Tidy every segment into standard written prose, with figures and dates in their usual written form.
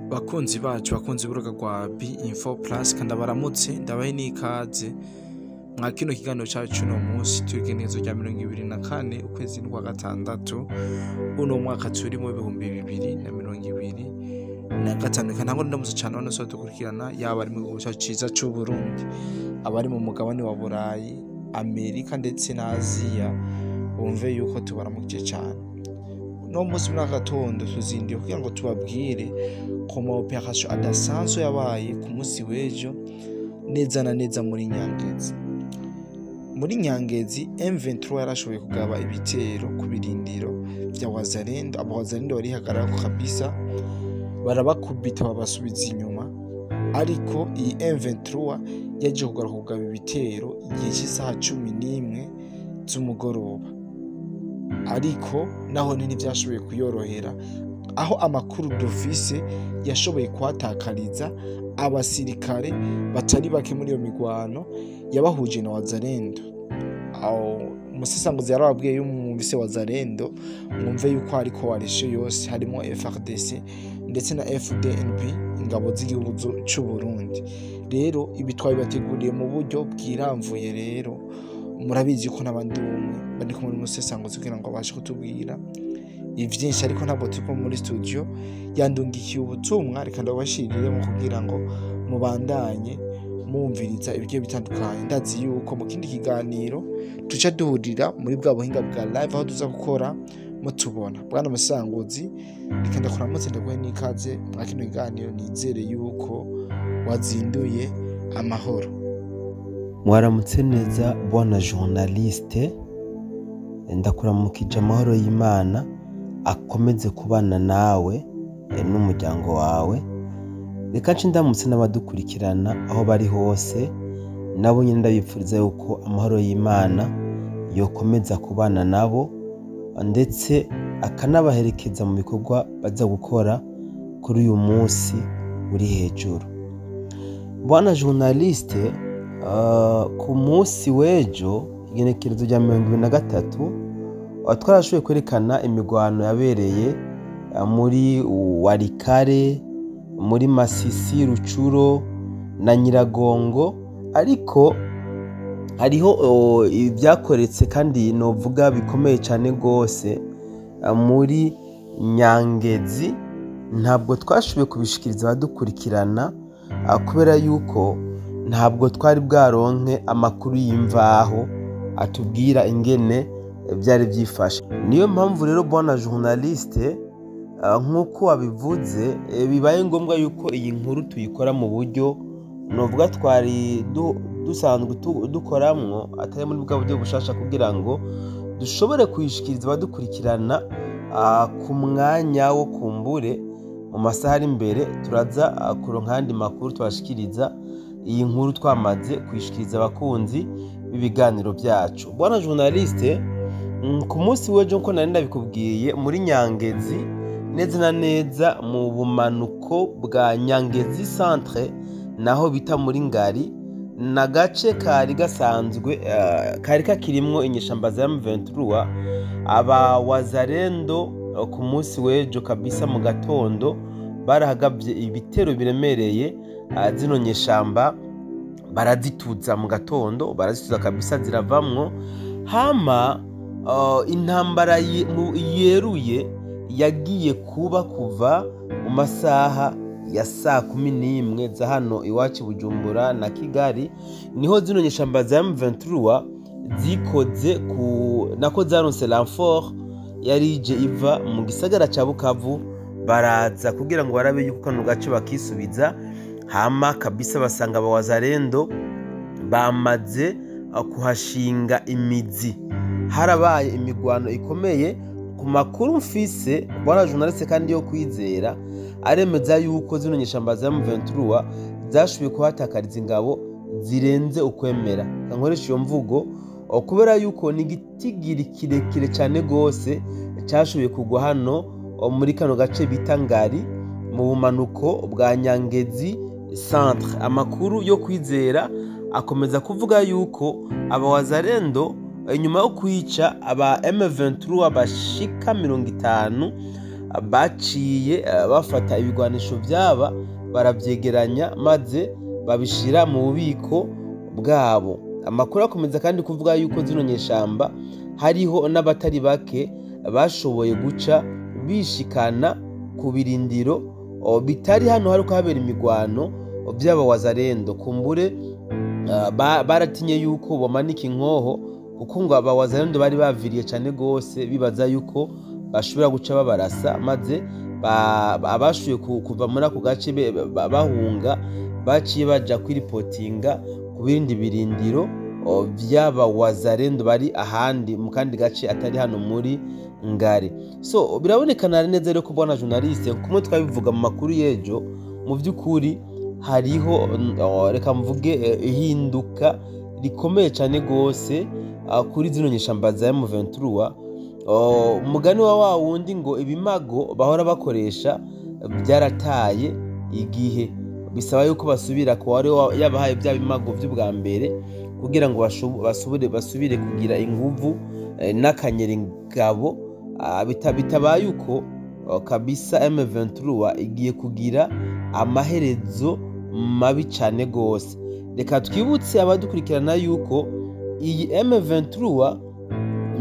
Bakunzi bacu bakunzi b'urubuga rwa B-Info Plus kandi abaramutse ndabahe n'ikaze mwa kino kiganiro cyacu no munsi tugenezo rya 2024 ukwezi kwa gatandatu uno mwaka turi mu 2025 kandi ngo ndamutse cyane bano so dukurikirana yaba ari mu gihugu cyacu ciza cy'u Burundi abari mu mugabane wa Burayi Amerika ndetse na Aziya bumve yuko tubaramukije cyane. No munsi muri agatondo tuzindiye kugira ngo tubabwire ko ma operation adasanzwe yabaye ku munsi w'ejo neza na neza muri Nyangezi. Muri Nyangezi M23 yarashoboye kugaba ibitero ku birindiro bya Wazalendo. Abawazalendo bari hagarara ko kabisa barabakubita babasubiza inyuma, ariko iyi M23 yaje kugaruka kugaba ibitero igihe cy'isaha 11 z'umugoroba, ariko naho ntibyashoboye kuyorohera, aho amakuru dufise yashoboye kwatakariza abasirikare batari bake muri iyo migwano yabahuje na Wazalendo. Aho umusesanguzi yarababwiye y'umwumvise Wazalendo mwumve yuko ariko warishe yose harimo FARDC ndetse na FDNP, ingabo z'igihugu cy'u Burundi. Rero ibi twabibateguriye mu buryo bwiramvuye, rero murabizi ko nabandi umwe bari kumwe n'umusesanguzi kugira ngo abashe kutubwira ivyinshi, ariko ntabwo turi muri studio yandungikiye ubutumwa, reka ndabashirire mu kugira ngo mubandanye mumviriza ibyo bitandukanye. Ndazi yuko mu kindi kiganiro tuca duhurira muri bwa buhinga bwa live aho tuza gukora mutubona. Bwana musanguzi, reka ndakuramutse ndaguhe n'ikaze mwa kino kiganiro, nizere yuko wazinduye amahoro. Mwaramutse neza bwana journaliste, ndakuramukije amahoro y'Imana akomeze kubana nawe n'umuryango wawe. Reka nci ndamutse n'abadukurikirana aho bari hose, nabo nyine ndabipfuriza yuko amahoro y'Imana yokomeza kubana nabo ndetse akanabaherekeza mu bikorwa baza gukora kuri uyu munsi uri hejuru. Bwana journaliste, ku munsi w'ejo igenekerezo rya 2023 twarashoboye kwerekana imigwano yabereye muri Warikare, muri Masisi, Rucuro na Nyiragongo, ariko hariho ibyakoretse kandi novuga bikomeye cyane gose muri Nyangezi. Ntabwo twashoboye kubishikiriza abadukurikirana kubera yuko ntabwo twari bwaronke amakuru y'imvaho atubwira ingene byari byifashe. Niyo mpamvu rero bwana journaliste, nk'uko wabivuze, bibaye ngombwa yuko iyi nkuru tuyikora mu buryo novuga twari dusanzwe dukoramwo, atari muri bwa buryo bushasha, kugira ngo dushobore kuyishikiriza abadukurikirana ku mwanya wo kumbure mu masaha ari imbere. Turaza kuronka andi makuru twashikiriza iyi nkuru twamaze kuyishikiriza abakunzi b'ibiganiro byacu. Bwana journaliste, ku munsi w'ejo nko nari ndabikubwiye, muri Nyangezi neza na neza mu bumanuko bwa Nyangezi centre, naho bita muri Ngari, na gace kari gasanzwe kari kakirimwo inyeshamba za M23. Aba Wazalendo ku munsi w'ejo kabisa mu gatondo barahagabye ibitero biremereye, zino nyeshamba barazituza mu gatondo, barazituza kabisa ziravamwo. Hama intambara yeruye yagiye kuba kuva mu masaha ya saa 11 za hano iwacu Bujumbura na Kigali, niho zino nyeshamba za M23 zikoze nako zaronse renfort yarije iva mu gisagara ca Bukavu, baraza kugira ngo barabe yuko kano gace bakisubiza. Hama kabisa basanga abawazalendo bamaze kuhashinga imizi. Harabaye imigwano ikomeye. Ku makuru mfise bwana journaliste kandi yo kwizera, aremeza yuko zino nyeshamba za M23 zashoboye kuhatakariza ingabo zirenze ukwemera. Kankoresha iyo mvugo kubera yuko ni gitigiri kirekire cyane gose cyashoboye kugwa hano muri kano gace bita Ngari mu bumanuko bwa Nyangezi centre. Amakuru yo kwizera akomeza kuvuga yuko abawazalendo inyuma yo kwica aba M23 bashika 50 baciye bafata ibigwanisho byaba barabyegeranya maze babishira mu bubiko bwabo. Amakuru akomeza kandi kuvuga yuko zino nyeshamba hariho n'abatari bake bashoboye guca bishikana ku birindiro bitari hano haruko habera imigwano by'aba wazarendo. Kumbure baratinye yuko bamanika inkoho kuko ngo aba wazarendo bari baviriye cyane gose bibaza yuko bashobora guca babarasa, maze abashuye kuva muri ako gace bahunga baciye baja kwiripotinga ku bindi birindiro by'aba wazarendo bari ahandi mu kandi gace atari hano muri Ngare. So birabonekana neza rero ko bwana journaliste kumwe twabivuga mu makuru yejo, mu by'ukuri hariho reka mvuge ihinduka rikomeye cyane gose kuri zino nyeshamba za M23. Umugani wa wundi ngo ibimago bahora bakoresha byarataye igihe, bisaba yuko basubira ko wari yabahaye bya bimago by'ubwa mbere kugira ngo basubire kugira inguvu n'akanyeri ngabo. Bitabaye uko kabisa M23 igiye kugira amaherezo mabi cyane gose. Reka twibutse abadukurikirana yuko iyi M23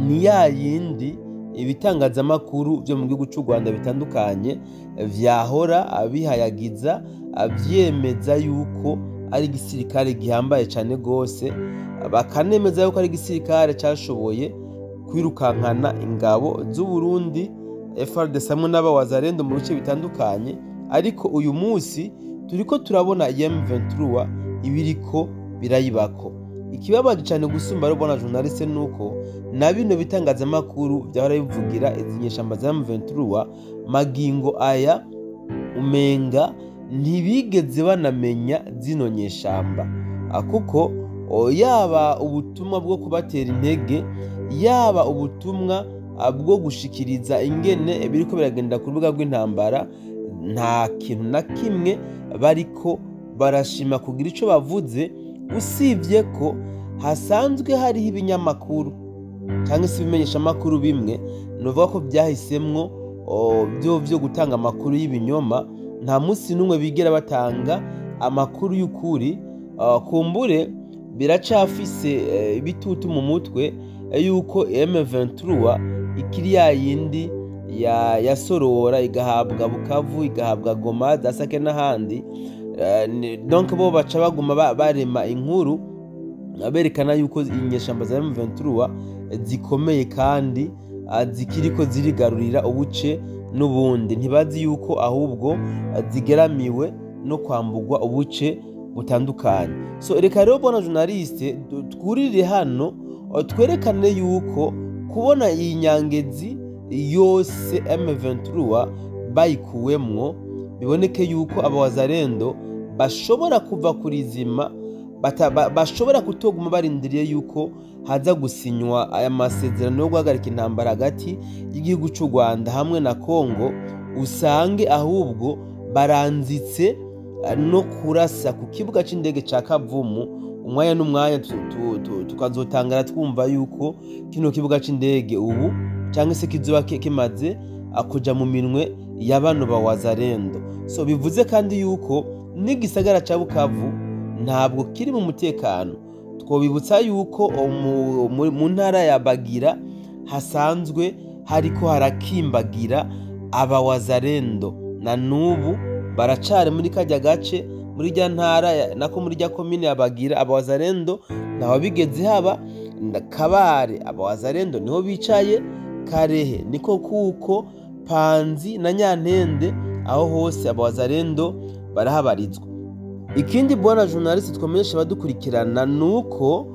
ni ya yindi ibitangazamakuru byo mu gihugu cy'u Rwanda bitandukanye vyahora abihayagiza abyemeza yuko ari igisirikare gihambaye cyane gose, bakanemeza yuko ari igisirikare cyashoboye kwirukankana ingabo z'u Burundi FARDC hamwe n'abawazarendo mu bice bitandukanye. Ariko uyu munsi turiko turabona M23 ibiriko birayibako. Ikibabaje cyane gusumba rero bwana journaliste nuko na bino bitangazamakuru byahora bivugira izinyeshamba za M23 magingo aya umenga ntibigeze banamenya zino nyeshamba, kuko yaba ubutumwa bwo kubatera intege, yaba ubutumwa bwo gushikiriza ingene biriko biragenda ku rubuga rw'intambara, nta kintu na kimwe bariko barashima kugira ico bavuze, usibye ko hasanzwe hariho ibinyamakuru cyangwa se ibimenyesha amakuru bimwe novuga ko byahisemwo byo gutanga amakuru y'ibinyoma. Nta munsi n'umwe bigera batanga amakuru y'ukuri. Kumbure biracafise bitutu mu mutwe yuko M23 ikiri ya yindi yasorora igahabwa Bukavu, igahabwa Goma, Dasake n'ahandi. Donc bo baca baguma barema inkuru berekana yuko inyeshamba za M23 zikomeye kandi zikiriko zirigarurira ubuce n'ubundi. Ntibazi yuko ahubwo zigeramiwe no kwambugwa ubuce butandukanye. So reka rero bwana journaliste twurire hano twerekane yuko kubona iyi nyangezi yose M23 bayikuwemwo, biboneke yuko abawazarendo bashobora kuva kuri zima, bashobora kutoguma barindiriye yuko haza gusinywa aya masezerano yo guhagarika intambara hagati y'igihugu cy'u Rwanda hamwe na Kongo. Usange ahubwo baranzitse no kurasa ku kibuga c'indege ca Kavumu. Umwanya n'umwanya tukazotangara twumva yuko kino kibuga c'indege ubu cyangwa se kizoba kimaze akuja mu minwe y'abano bawazarendo. So bivuze kandi yuko n'igisagara ca Bukavu ntabwo kiri mu mutekano. Twobibutsa yuko mu ntara ya Bagira hasanzwe hariko harakimbagira abawazarendo, na nubu baracari muri kajya gace, muri rya ntara nako muri rya komine ya Bagira. Abawazarendo naho bigeze haba Kabare, abawazarendo niho bicaye, Karehe niko kuko, Panzi na Nyantende, aho hose abawazarendo barahabarizwa. Ikindi bwana journaliste twamenyesha badukurikirana nuko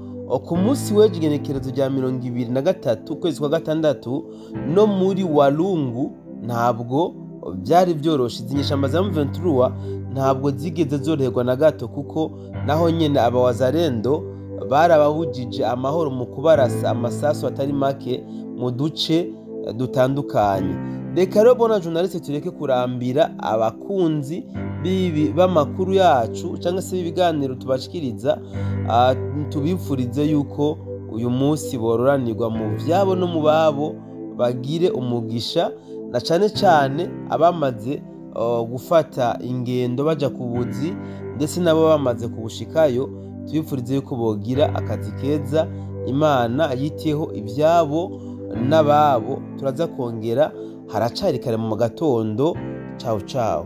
ku munsi w'egenekerezo rya 23 kwezi kwa gatandatu no muri Walungu ntabwo byari byoroshe. Izinyeshamba za M23 ntabwo zigeze zoroherwa na gato, kuko naho nyene abawazarendo barabahujije amahoro mu kubarasa amasasu atari make mu duce dutandukanye. Reka rero bwana journaliste tureke kurambira abakunzi b'amakuru yacu cyangwa se ibiganiro tubashikiriza, tubifurize yuko uyu munsi bororanirwa mu vyabo no mu babo, bagire umugisha na cane cane abamaze gufata ingendo baja ku buzi ndetse nabo bamaze kubushikayo, tubifurize yuko bogira akazi keza. Imana yiteho ivyabo n'ababo. Turaza kongera, haracari kare mu gatondo. Ciao ciao.